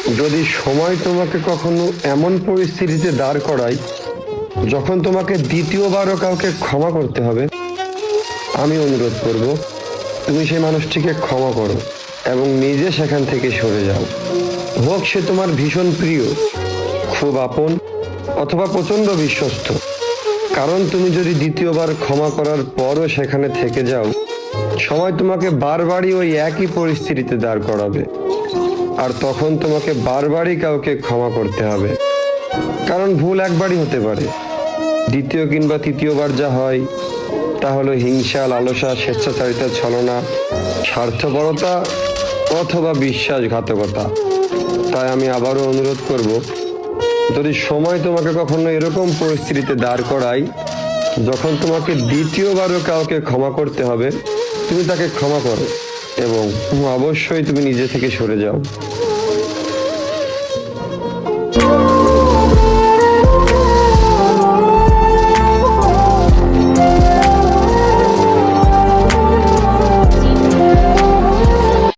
যদি সময় তোমাকে কখনো এমন পরিস্থিতিতে দাঁড় করায় যখন তোমাকে দ্বিতীয়বারও কাউকে ক্ষমা করতে হবে, আমি অনুরোধ করব তুমি সেই মানুষটিকে ক্ষমা করো এবং নিজে সেখান থেকে সরে যাও। হোক সে তোমার ভীষণ প্রিয়, খুব আপন, অথবা প্রচন্ড বিশ্বস্ত। কারণ তুমি যদি দ্বিতীয়বার ক্ষমা করার পরও সেখানে থেকে যাও, সময় তোমাকে বারবারই ওই একই পরিস্থিতিতে দাঁড় করাবে। আর তখন তোমাকে বারবারই কাউকে ক্ষমা করতে হবে। কারণ ভুল একবারই হতে পারে, দ্বিতীয় কিংবা তৃতীয়বার যা হয় তা হলো হিংসা, লালসা, স্বেচ্ছাচারিতা, ছলনা, স্বার্থপরতা অথবা বিশ্বাসঘাতকতা। তাই আমি আবারও অনুরোধ করব, যদি সময় তোমাকে কখনো এরকম পরিস্থিতিতে দাঁড় করায় যখন তোমাকে দ্বিতীয়বারও কাউকে ক্ষমা করতে হবে, তুমি তাকে ক্ষমা করো এবং অবশ্যই তুমি নিজে থেকে সরে যাও।